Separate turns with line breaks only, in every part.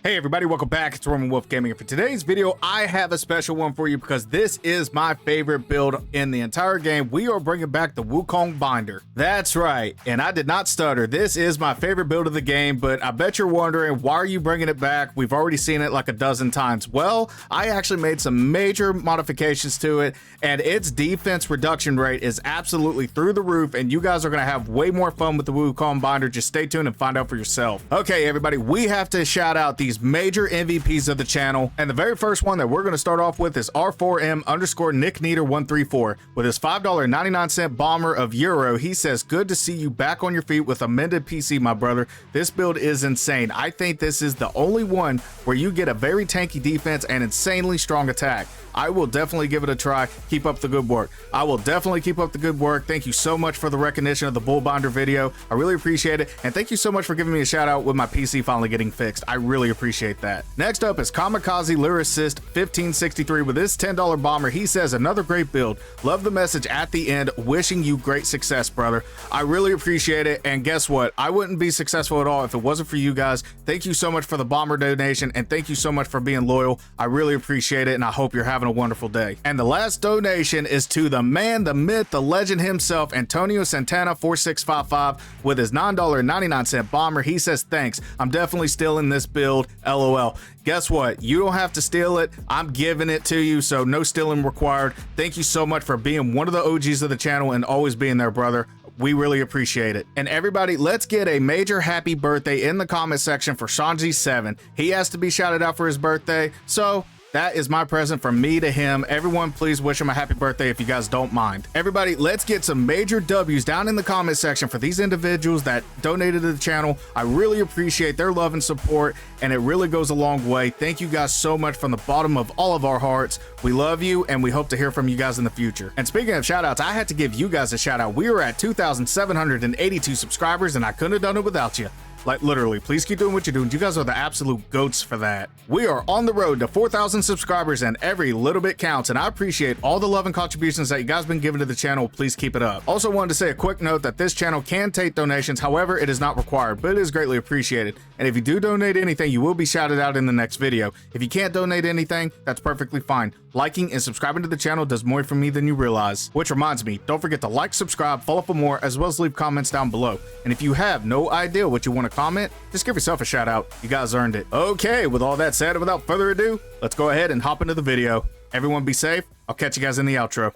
Hey everybody, welcome back. It's Roman Wolf Gaming, and for today's video, I have a special one for you because this is my favorite build in the entire game. We are bringing back the WukongBinder. That's right, and I did not stutter. This is my favorite build of the game, but I bet you're wondering, why are you bringing it back? We've already seen it like a dozen times. Well, I actually made some major modifications to it, and its defense reduction rate is absolutely through the roof, and you guys are going to have way more fun with the WukongBinder. Just stay tuned and find out for yourself. Okay, everybody, we have to shout out these major MVPs of the channel, and the very first one that we're going to start off with is R4M_NickNeater134 with his $5.99 bomber of Euro. He says, "Good to see you back on your feet with amended PC, my brother. This build is insane. I think this is the only one where you get a very tanky defense and insanely strong attack. I will definitely give it a try. Keep up the good work." I will definitely keep up the good work. Thank you so much for the recognition of the Bull Binder video. I really appreciate it, and thank you so much for giving me a shout out with my PC finally getting fixed. I really appreciate that. Next up is Kamikaze Lyricist 1563 with his $10 bomber. He says, "Another great build. Love the message at the end. Wishing you great success, brother." I really appreciate it, and guess what? I wouldn't be successful at all if it wasn't for you guys. Thank you so much for the bomber donation, and thank you so much for being loyal. I really appreciate it, and I hope you're having a wonderful day. And the last donation is to the man, the myth, the legend himself, Antonio Santana 4655 with his $9.99 bomber. He says, "Thanks. I'm definitely stealing this build. LOL." Guess what? You don't have to steal it. I'm giving it to you, so no stealing required. Thank you so much for being one of the OGs of the channel and always being there, brother. We really appreciate it. And everybody, let's get a major happy birthday in the comment section for Shanji7. He has to be shouted out for his birthday, so that is my present from me to him. Everyone, please wish him a happy birthday if you guys don't mind. Everybody, let's get some major W's down in the comment section for these individuals that donated to the channel. I really appreciate their love and support, and it really goes a long way. Thank you guys so much from the bottom of all of our hearts. We love you, and we hope to hear from you guys in the future. And speaking of shout outs, I had to give you guys a shout out. We are at 2,782 subscribers, and I couldn't have done it without you. Like, literally, please keep doing what you're doing. You guys are the absolute goats for that. We are on the road to 4,000 subscribers, and every little bit counts, and I appreciate all the love and contributions that you guys been giving to the channel. Please keep it up. Also wanted to say a quick note that this channel can take donations. However, it is not required, but it is greatly appreciated. And if you do donate anything, you will be shouted out in the next video. If you can't donate anything, that's perfectly fine. Liking and subscribing to the channel does more for me than you realize. Which reminds me, don't forget to like, subscribe, follow for more, as well as leave comments down below. And if you have no idea what you want to comment, just give yourself a shout out. You guys earned it. Okay, with all that said, without further ado, let's go ahead and hop into the video. Everyone be safe. I'll catch you guys in the outro.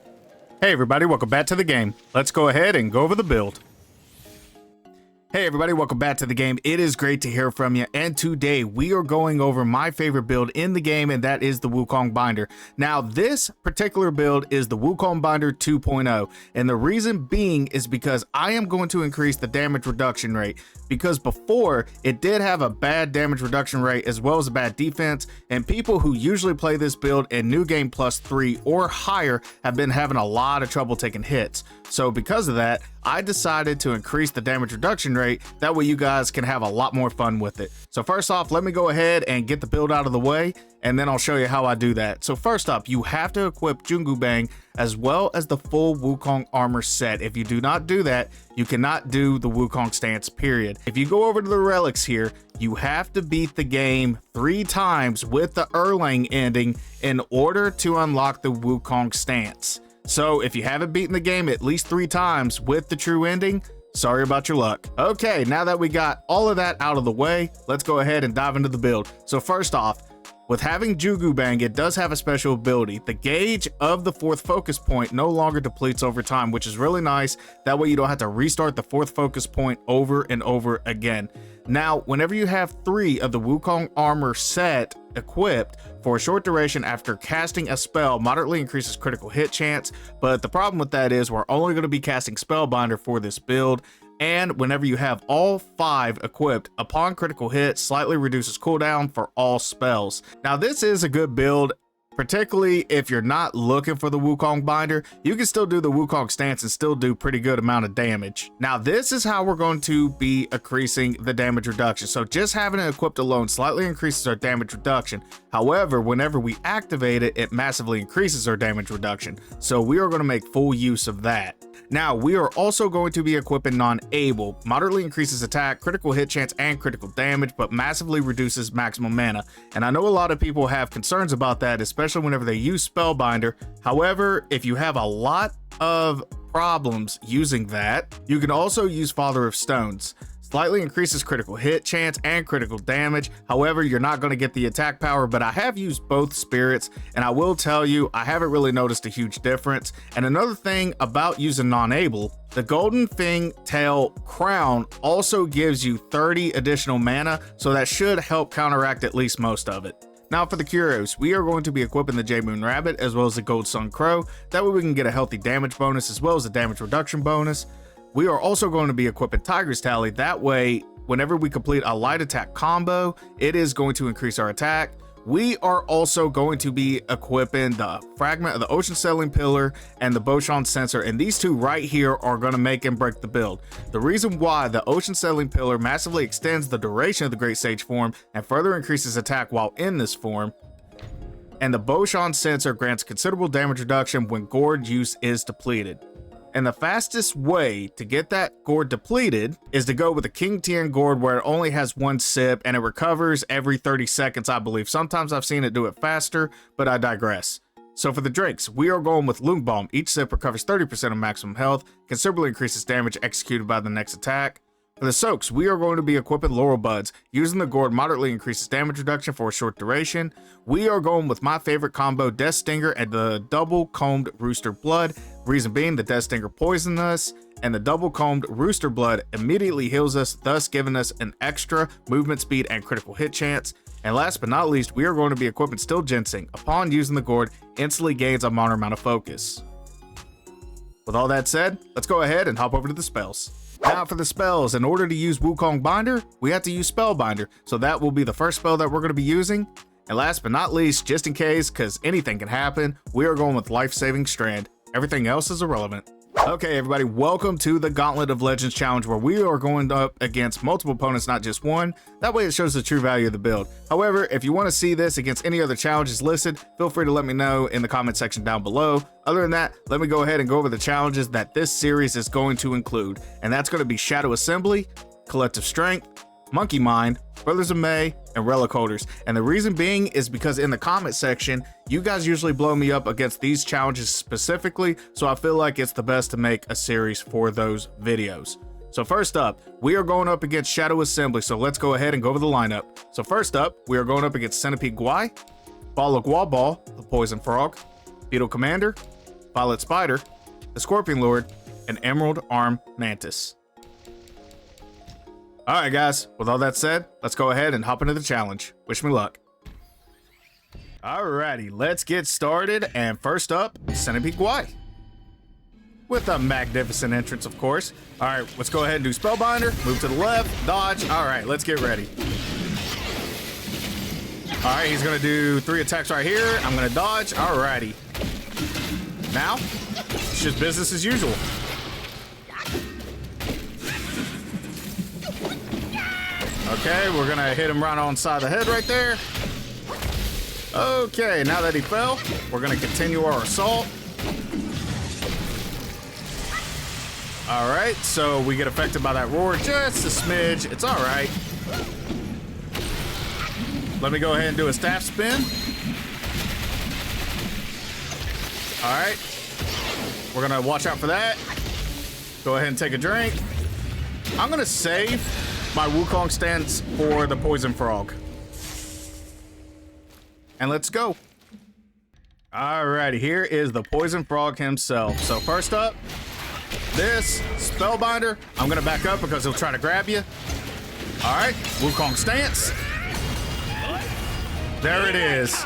Hey everybody, welcome back to the game. Let's go ahead and go over the build. Hey everybody, welcome back to the game. It is great to hear from you, and today we are going over my favorite build in the game, and that is the WukongBinder. Now, this particular build is the WukongBinder 2.0, and the reason being is because I am going to increase the damage reduction rate, because before it did have a bad damage reduction rate as well as a bad defense, and people who usually play this build in New Game Plus 3 or higher have been having a lot of trouble taking hits. So because of that, I decided to increase the damage reduction rate. That way you guys can have a lot more fun with it. So first off, let me go ahead and get the build out of the way, and then I'll show you how I do that. So first up, you have to equip Jungu as well as the full Wukong armor set. If you do not do that, you cannot do the Wukong stance, period. If you go over to the relics here, you have to beat the game 3 times with the Erlang ending in order to unlock the Wukong stance. So if you haven't beaten the game at least 3 times with the true ending, sorry about your luck. Okay, now that we got all of that out of the way, let's go ahead and dive into the build. So first off, with having Jungu, it does have a special ability. The gauge of the 4th focus point no longer depletes over time, which is really nice. That way you don't have to restart the 4th focus point over and over again. Now, whenever you have 3 of the Wukong armor set equipped for a short duration after casting a spell, moderately increases critical hit chance. But the problem with that is we're only going to be casting Spellbinder for this build. And whenever you have all 5 equipped, upon critical hit, slightly reduces cooldown for all spells. Now, this is a good build Particularly if you're not looking for the WukongBinder, you can still do the Wukong stance and still do pretty good amount of damage. Now this is how we're going to be increasing the damage reduction. So just having it equipped alone slightly increases our damage reduction. However, whenever we activate it, it massively increases our damage reduction. So we are going to make full use of that. Now, we are also going to be equipping non-able. Moderately increases attack, critical hit chance, and critical damage, but massively reduces maximum mana. And I know a lot of people have concerns about that, especially whenever they use Spellbinder. However, if you have a lot of problems using that, you can also use Father of Stones. Slightly increases critical hit chance and critical damage. However, you're not going to get the attack power, but I have used both spirits, and I will tell you, I haven't really noticed a huge difference. And another thing about using non-able, the Golden Fang Tail Crown also gives you 30 additional mana, so that should help counteract at least most of it. Now for the Curios, we are going to be equipping the Jade Moon Rabbit as well as the Gold Sun Crow. That way we can get a healthy damage bonus as well as a damage reduction bonus. We are also going to be equipping Tiger's Tally. That way, whenever we complete a light attack combo, it is going to increase our attack. We are also going to be equipping the Fragment of the Ocean Settling Pillar and the Boshan Sensor, and these two right here are going to make and break the build. The reason why the Ocean Settling Pillar massively extends the duration of the Great Sage form and further increases attack while in this form, and the Boshan Sensor grants considerable damage reduction when gourd use is depleted. And the fastest way to get that gourd depleted is to go with the King Tien gourd, where it only has one sip and it recovers every 30 seconds, I believe. Sometimes I've seen it do it faster, but I digress. So for the drinks, we are going with Loong Bomb. Each sip recovers 30% of maximum health, considerably increases damage executed by the next attack. For the soaks, we are going to be equipping Laurel Buds. Using the gourd moderately increases damage reduction for a short duration. We are going with my favorite combo, Death Stinger and the Double Combed Rooster Blood. Reason being, the Death Stinger poisons us, and the Double Combed Rooster Blood immediately heals us, thus giving us an extra movement speed and critical hit chance. And last but not least, we are going to be equipping Still Ginseng. Upon using the gourd, instantly gains a minor amount of focus. With all that said, let's go ahead and hop over to the spells. Now for the spells, in order to use WukongBinder, we have to use Spellbinder. So that will be the first spell that we're going to be using. And last but not least, just in case, because anything can happen, we are going with Life Saving Strand. Everything else is irrelevant. Okay, everybody, welcome to the Gauntlet of Legends challenge, where we are going up against multiple opponents, not just one. That way it shows the true value of the build. However, if you want to see this against any other challenges listed, feel free to let me know in the comment section down below. Other than that, let me go ahead and go over the challenges that this series is going to include. And that's going to be Shadow Assembly, Collective Strength, Monkey Mind, Brothers of May, and Relic Holders. And the reason being is because in the comment section, you guys usually blow me up against these challenges specifically, so I feel like it's the best to make a series for those videos. So first up, we are going up against Shadow Assembly, so let's go ahead and go over the lineup. So first up, we are going up against Centipede Guai, Baw-Li-Guhh-Baw, the Poison Frog, Beetle Commander, Violet Spider, the Scorpion Lord, and Emerald Arm Mantis. Alright guys, with all that said, let's go ahead and hop into the challenge. Wish me luck. Alrighty, let's get started, and first up, Centipede Guai. With a magnificent entrance, of course. Alright, let's go ahead and do Spellbinder, move to the left, dodge. Alright, let's get ready. Alright, he's gonna do 3 attacks right here. I'm gonna dodge. Alrighty. Now, it's just business as usual. Okay, we're gonna hit him right on the side of the head right there. Okay, now that he fell, we're gonna continue our assault. All right, so we get affected by that roar just a smidge. It's all right. Let me go ahead and do a staff spin. All right, we're gonna watch out for that. Go ahead and take a drink. I'm gonna save my Wukong stance for the Poison Frog. And let's go. Alrighty, here is the Poison Frog himself. So first up, this Spellbinder. I'm gonna back up because he'll try to grab you. Alright, Wukong stance. There it is.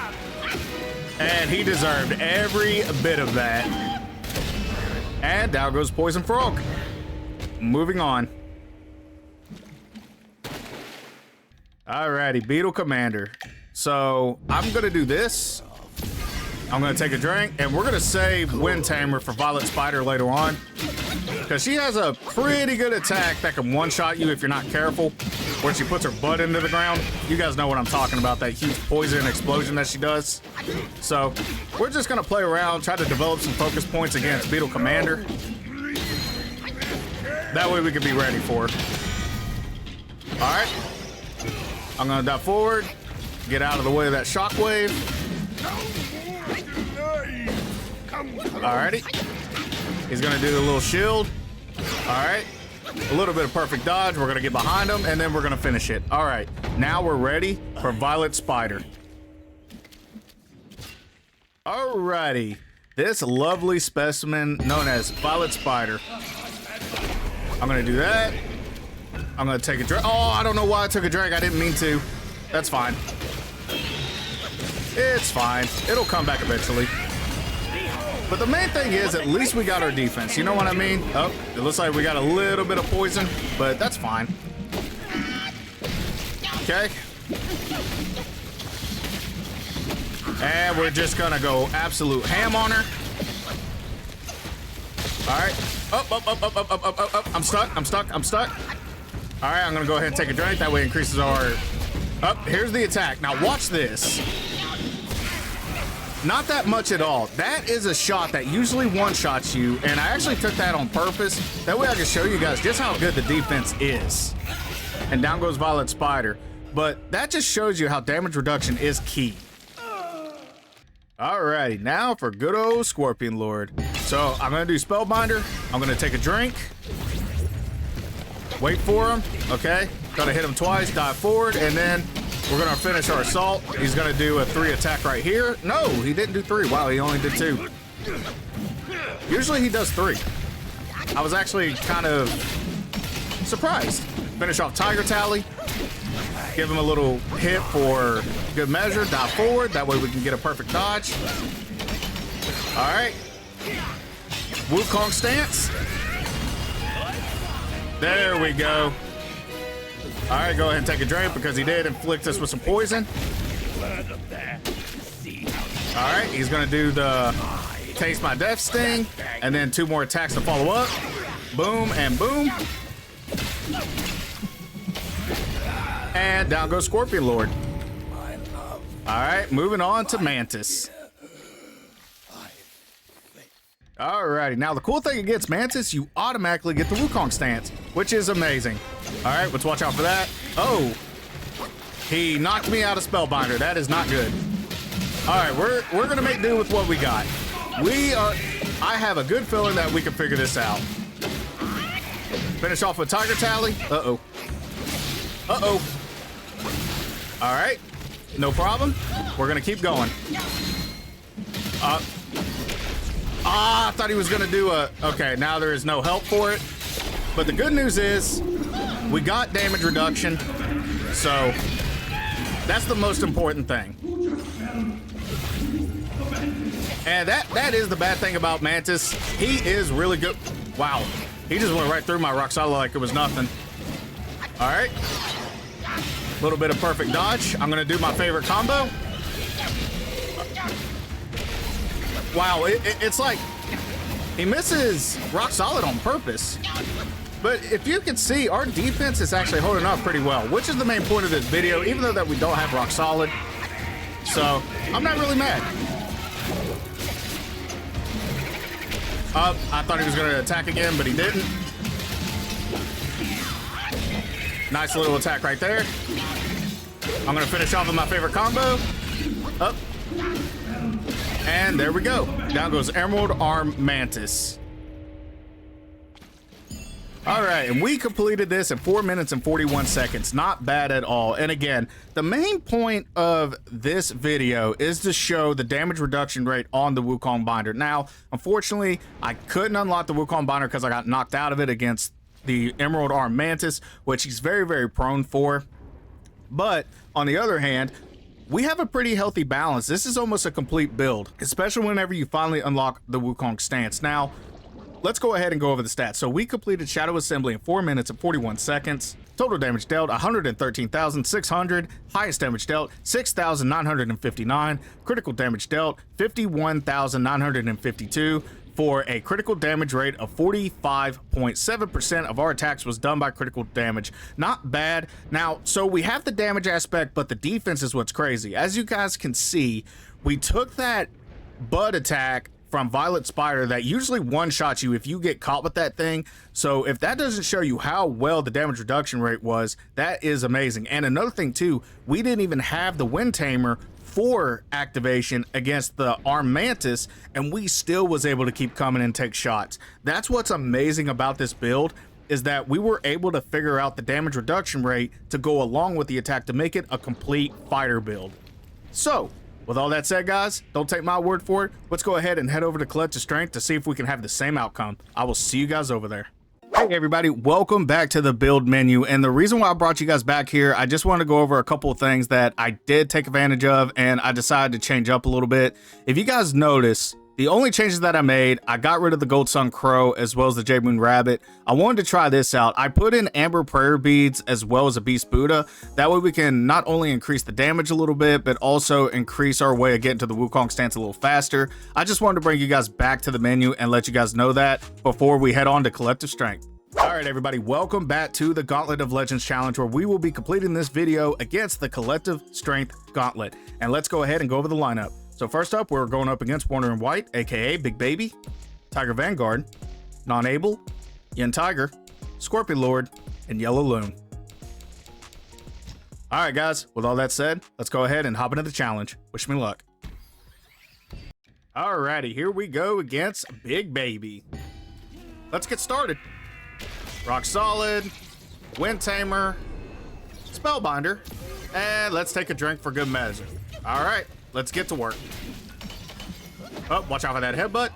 And he deserved every bit of that. And down goes Poison Frog. Moving on. Alrighty, Beetle Commander. So I'm gonna do this. I'm gonna take a drink, and we're gonna save Wind Tamer for Violet Spider later on, because she has a pretty good attack that can one-shot you if you're not careful, where she puts her butt into the ground. You guys know what I'm talking about, that huge poison explosion that she does. So we're just gonna play around, try to develop some focus points against Beetle Commander. That way we can be ready for her. All right, I'm gonna dive forward, get out of the way of that shockwave. Alrighty. He's gonna do a little shield. Alright. A little bit of perfect dodge. We're gonna get behind him, and then we're gonna finish it. Alright. Now we're ready for Violet Spider. Alrighty. This lovely specimen known as Violet Spider. I'm gonna do that. I'm gonna take a drink. Oh, I don't know why I took a drink. I didn't mean to. That's fine. It's fine. It'll come back eventually. But the main thing is, at least we got our defense. You know what I mean? Oh, it looks like we got a little bit of poison, but that's fine. Okay. And we're just gonna go absolute ham on her. All right. Up. I'm stuck. All right, I'm gonna go ahead and take a drink. That way it increases our... Here's the attack. Now watch this. Not that much at all. That is a shot that usually one-shots you, and I actually took that on purpose. That way I can show you guys just how good the defense is. And down goes Violet Spider. But that just shows you how damage reduction is key. Alrighty, now for good old Scorpion Lord. So I'm gonna do Spellbinder. I'm gonna take a drink. Wait for him, okay? Gonna hit him twice, dive forward, and then we're gonna finish our assault. He's gonna do a 3 attack right here. No, he didn't do 3. Wow, he only did 2. Usually he does 3. I was actually kind of surprised. Finish off Tiger Tally. Give him a little hit for good measure. Dive forward. That way we can get a perfect dodge. All right. Wukong stance. There we go. All right, go ahead and take a drink because he did inflict us with some poison. All right, he's gonna do the Taste My Death Sting, and then 2 more attacks to follow up. Boom and boom. And down goes Scorpion Lord. All right, moving on to Mantis. Alrighty, now the cool thing against Mantis, you automatically get the Wukong stance, which is amazing. Alright, let's watch out for that. Oh, he knocked me out of Spellbinder. That is not good. Alright, we're gonna make do with what we got. I have a good feeling that we can figure this out. Finish off with Tiger Tally. Uh-oh. Alright, no problem. We're gonna keep going. I thought he was gonna do a... Okay, now there is no help for it. But the good news is, we got damage reduction. So, that's the most important thing. And that is the bad thing about Mantis. He is really good. Wow. He just went right through my rock solid like it was nothing. Alright. A little bit of perfect dodge. I'm gonna do my favorite combo. Wow, it's like he misses rock solid on purpose. But if you can see, our defense is actually holding up pretty well, which is the main point of this video, even though that we don't have rock solid. So I'm not really mad. I thought he was gonna attack again, but he didn't. Nice little attack right there. I'm gonna finish off with my favorite combo. Up. And there we go. Down goes Emerald Arm Mantis. All right, and we completed this in 4 minutes and 41 seconds. Not bad at all. And again, the main point of this video is to show the damage reduction rate on the WukongBinder. Now, unfortunately, I couldn't unlock the WukongBinder because I got knocked out of it against the Emerald Arm Mantis, which he's very, very prone for. But on the other hand, we have a pretty healthy balance. This is almost a complete build, especially whenever you finally unlock the Wukong stance. Now, let's go ahead and go over the stats. So we completed Shadow Assembly in 4 minutes and 41 seconds. Total damage dealt 113,600. Highest damage dealt 6,959. Critical damage dealt 51,952 for a critical damage rate of 45.7% of our attacks was done by critical damage. Not bad. Now, so we have the damage aspect, but the defense is what's crazy. As you guys can see, we took that bud attack from Violet Spider that usually one-shots you if you get caught with that thing. So if that doesn't show you how well the damage reduction rate was, that is amazing. And another thing too, we didn't even have the Wind Tamer for activation against the armed Mantis, and we still was able to keep coming and take shots. That's what's amazing about this build, is that we were able to figure out the damage reduction rate to go along with the attack to make it a complete fighter build. So with all that said, guys, don't take my word for it. Let's go ahead and head over to Collective Strength to see if we can have the same outcome. I will see you guys over there. Hey everybody, welcome back to the build menu. And the reason why I brought you guys back here, I just want to go over a couple of things that I did take advantage of and I decided to change up a little bit. If you guys notice, the only changes that I made, I got rid of the Gold Sun Crow as well as the Jade Moon Rabbit. I wanted to try this out. I put in Amber Prayer Beads as well as a Beast Buddha. That way we can not only increase the damage a little bit, but also increase our way of getting to the Wukong stance a little faster. I just wanted to bring you guys back to the menu and let you guys know that before we head on to Collective Strength. All right, everybody, welcome back to the Gauntlet of Legends Challenge, where we will be completing this video against the Collective Strength Gauntlet. And let's go ahead and go over the lineup. So first up, we're going up against Warner and Wight, aka Big Baby, Tiger Vanguard, Non-Able, Yin Tiger, Scorpion Lord, and Yellow Loong. All right, guys, with all that said, let's go ahead and hop into the challenge. Wish me luck. All righty, here we go against Big Baby. Let's get started. Rock Solid, Wind Tamer, Spellbinder, and let's take a drink for good measure. All right, let's get to work. Oh, watch out for that headbutt.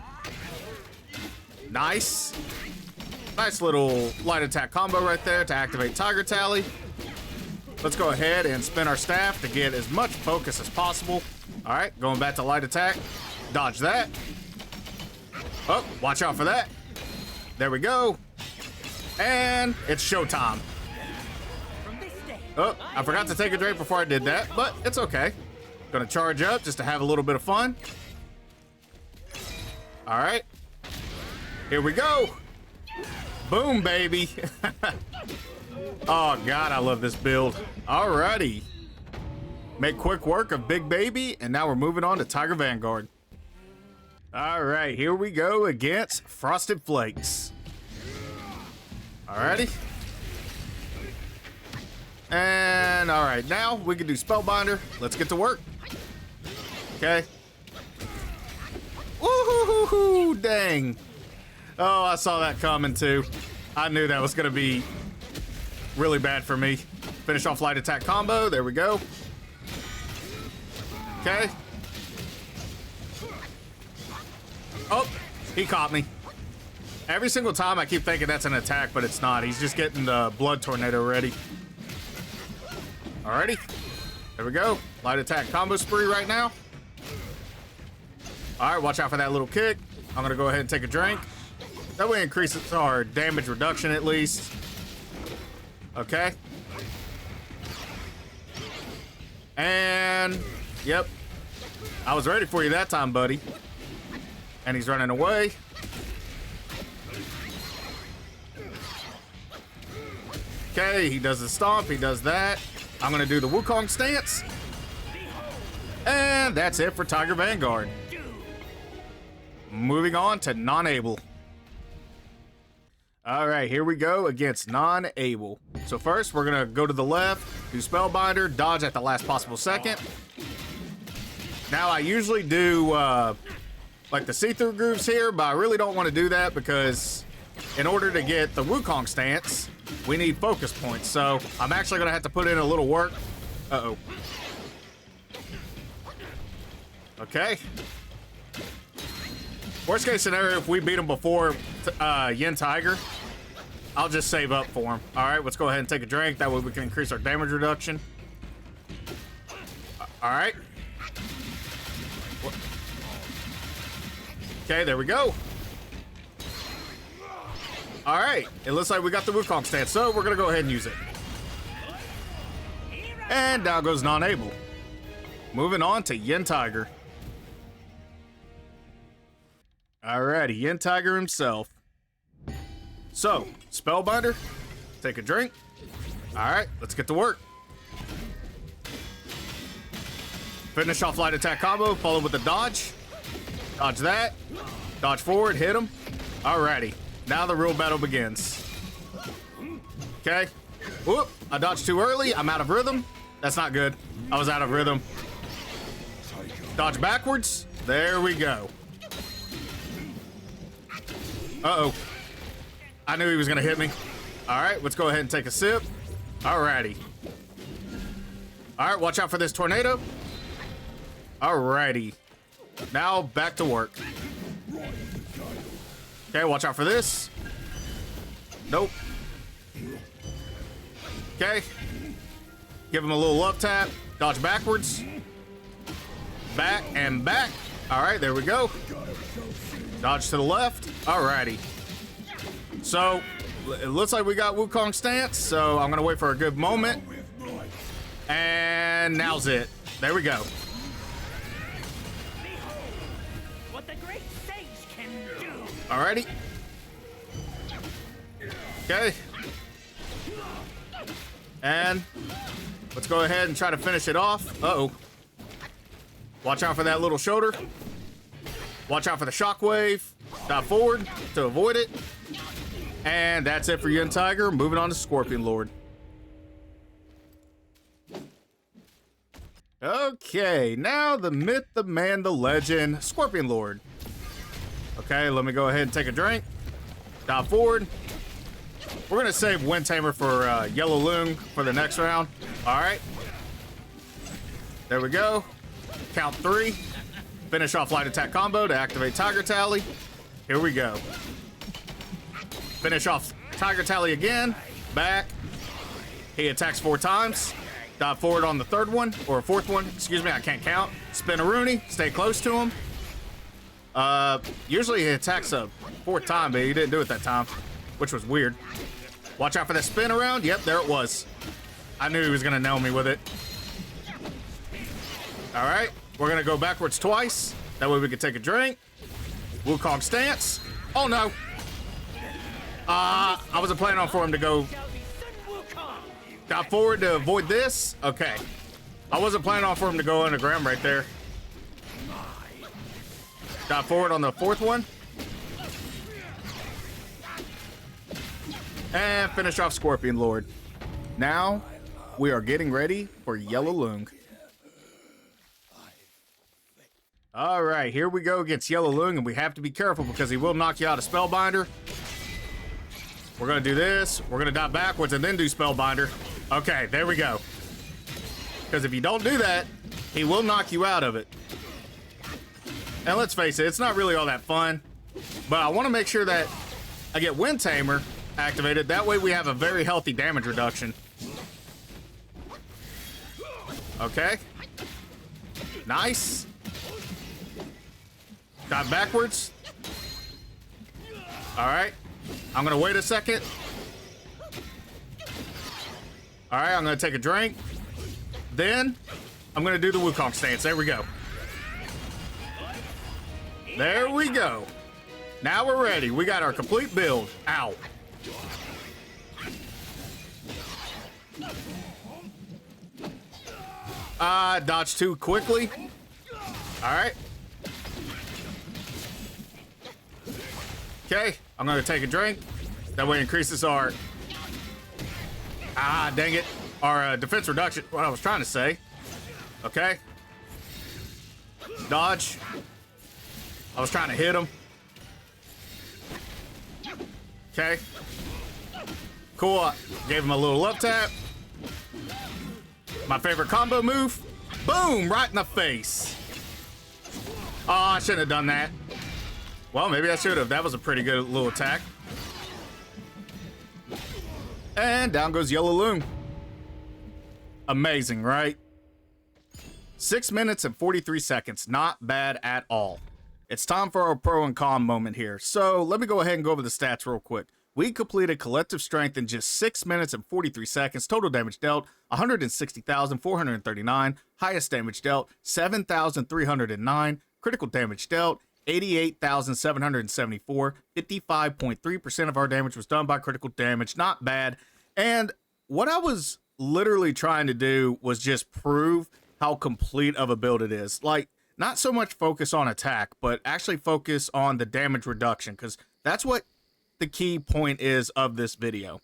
Nice. Nice little light attack combo right there to activate Tiger Tally. Let's go ahead and spin our staff to get as much focus as possible. All right, going back to light attack. Dodge that. Oh, watch out for that. There we go. And it's showtime. Oh, I forgot to take a drink before I did that, but it's okay. Gonna charge up just to have a little bit of fun. All right. Here we go. Boom, baby. Oh, God, I love this build. All righty. Make quick work of Big Baby, and now we're moving on to Tiger Vanguard. All right, here we go against Frosted Flakes. Alrighty. And all right, now we can do Spellbinder. Let's get to work. Okay. Woohoo! Dang. Oh, I saw that coming too. I knew that was gonna be really bad for me. Finish off light attack combo. There we go. Okay. Oh, he caught me. Every single time I keep thinking that's an attack, but it's not. He's just getting the blood tornado ready. Alrighty. There we go. Light attack combo spree right now. Alright, watch out for that little kick. I'm gonna go ahead and take a drink. That way increases our damage reduction at least. Okay. And yep. I was ready for you that time, buddy. And he's running away. Okay, he does the stomp, he does that. I'm gonna do the Wukong stance. And that's it for Tiger Vanguard. Moving on to Non-Able. All right, here we go against Non-Able. So first, we're gonna go to the left, do Spellbinder, dodge at the last possible second. Now, I usually do like the see-through grooves here, but I really don't want to do that because in order to get the Wukong stance, we need focus points. So I'm actually gonna have to put in a little work. Uh-oh. Okay. Worst case scenario, if we beat him before Yin Tiger, I'll just save up for him. All right, let's go ahead and take a drink. That way we can increase our damage reduction. All right. Okay, there we go. All right, it looks like we got the Wukong stance, so we're gonna go ahead and use it. And down goes non-able. Moving on to Yin Tiger. Alrighty, Yin Tiger himself. So, Spellbinder, take a drink. Alright, let's get to work. Finish off light attack combo, follow with a dodge. Dodge that. Dodge forward, hit him. Alrighty, now the real battle begins. Okay. Whoop, I dodged too early. I'm out of rhythm. That's not good. I was out of rhythm. Dodge backwards. There we go. Uh-oh. I knew he was gonna hit me. Alright, let's go ahead and take a sip. Alrighty. Alright, watch out for this tornado. Alrighty. Now back to work. Okay, watch out for this. Nope. Okay. Give him a little love tap. Dodge backwards. Back and back. Alright, there we go. Dodge to the left. Alrighty. So, it looks like we got Wukong stance, so I'm gonna wait for a good moment. And now's it. There we go.
What the great sage can do.
Alrighty. Okay. And let's go ahead and try to finish it off. Uh-oh. Watch out for that little shoulder. Watch out for the shockwave. Dive forward to avoid it. And that's it for Yin Tiger. Moving on to Scorpion Lord. Okay, now the myth, the man, the legend, Scorpion Lord. Okay, let me go ahead and take a drink. Dive forward. We're gonna save Wind Tamer for Yellow Loong for the next round. All right. There we go. Count 3. Finish off light attack combo to activate Tiger Tally. Here we go. Finish off Tiger Tally again. Back. He attacks 4 times. Dive forward on the 3rd one, or 4th one. Excuse me, I can't count. Spin a Rooney. Stay close to him. Usually he attacks a 4th time, but he didn't do it that time, which was weird. Watch out for that spin around. Yep, there it was. I knew he was gonna nail me with it. All right, we're gonna go backwards twice. That way we can take a drink. Wukong stance. Oh no. I wasn't planning on for him to go dive forward to avoid this. Okay. I wasn't planning on for him to go underground right there. Dive forward on the 4th one. And finish off Scorpion Lord. Now, we are getting ready for Yellow Loong. All right, here we go against Yellow Loong, and we have to be careful because he will knock you out of Spellbinder. We're gonna do this. We're gonna dive backwards and then do Spellbinder. Okay, there we go. Because if you don't do that, he will knock you out of it. And let's face it, it's not really all that fun. But I want to make sure that I get Wind Tamer activated. That way we have a very healthy damage reduction. Okay. Nice. Dive backwards. All right. I'm going to wait a second. All right, I'm going to take a drink. Then I'm going to do the Wukong stance. There we go. There we go. Now we're ready. We got our complete build. Ow. Dodge too quickly. All right. Okay, I'm gonna take a drink. That way increases our, dang it, our defense reduction, what I was trying to say. Okay. Dodge. I was trying to hit him. Okay. Cool, I gave him a little love tap. My favorite combo move. Boom, right in the face. Oh, I shouldn't have done that. Well, maybe I should have. That was a pretty good little attack. And down goes Yellow Loong. Amazing, right? 6 minutes and 43 seconds. Not bad at all. It's time for our pro and con moment here. So let me go ahead and go over the stats real quick. We completed collective strength in just 6 minutes and 43 seconds. Total damage dealt 160,439. Highest damage dealt 7,309. Critical damage dealt 88,774. 55.3% of our damage was done by critical damage. Not bad. And what I was literally trying to do was just prove how complete of a build it is. Like, not so much focus on attack, but actually focus on the damage reduction, because that's what the key point is of this video.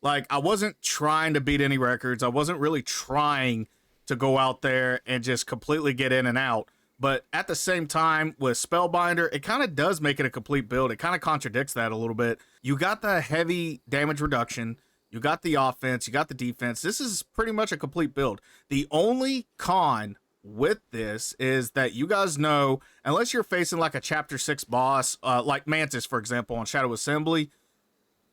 Like, I wasn't trying to beat any records. I wasn't really trying to go out there and just completely get in and out. But at the same time, with Spellbinder, it kind of does make it a complete build. It kind of contradicts that a little bit. You got the heavy damage reduction. You got the offense. You got the defense. This is pretty much a complete build. The only con with this is that you guys know, unless you're facing like a chapter 6 boss, like Mantis, for example, on Shadow Assembly,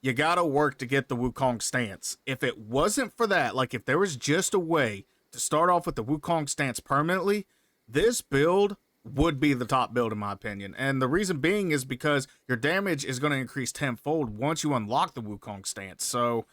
you gotta work to get the Wukong stance. If it wasn't for that, like if there was just a way to start off with the Wukong stance permanently, this build would be the top build in my opinion. And the reason being is because your damage is going to increase tenfold once you unlock the Wukong stance. So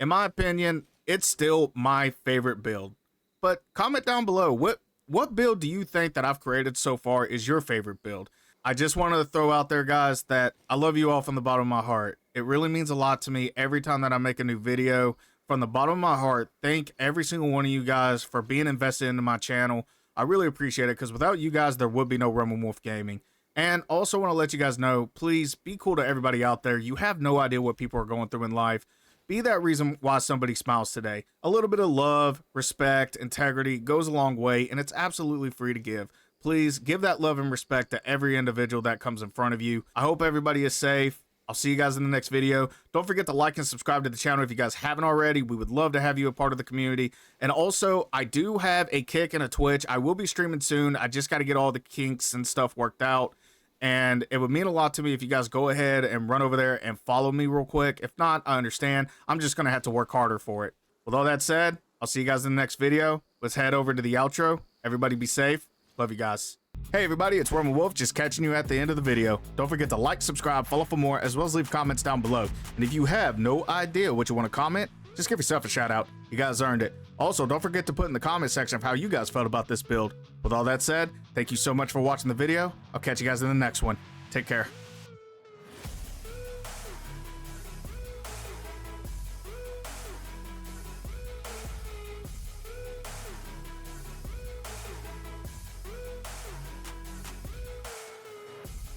in my opinion, it's still my favorite build. But comment down below, what build do you think that I've created so far is your favorite build? I just wanted to throw out there, guys, that I love you all from the bottom of my heart. It really means a lot to me every time that I make a new video. From the bottom of my heart, thank every single one of you guys for being invested into my channel. I really appreciate it, because without you guys, there would be no Rebel Wolf Gaming. And also want to let you guys know, please be cool to everybody out there. You have no idea what people are going through in life. Be that reason why somebody smiles today. A little bit of love, respect, integrity goes a long way, and it's absolutely free to give. Please give that love and respect to every individual that comes in front of you. I hope everybody is safe. I'll see you guys in the next video. Don't forget to like and subscribe to the channel if you guys haven't already. We would love to have you a part of the community. And also, I do have a Kick and a Twitch. I will be streaming soon. I just got to get all the kinks and stuff worked out. And it would mean a lot to me if you guys go ahead and run over there and follow me real quick. If not, I understand. I'm just going to have to work harder for it. With all that said, I'll see you guys in the next video. Let's head over to the outro. Everybody be safe. Love you guys. Hey everybody, it's Roman Wolf, just catching you at the end of the video. Don't forget to like, subscribe, follow for more, as well as leave comments down below. And if you have no idea what you want to comment, just give yourself a shout out. You guys earned it. Also, don't forget to put in the comment section of how you guys felt about this build. With all that said, thank you so much for watching the video. I'll catch you guys in the next one. Take care.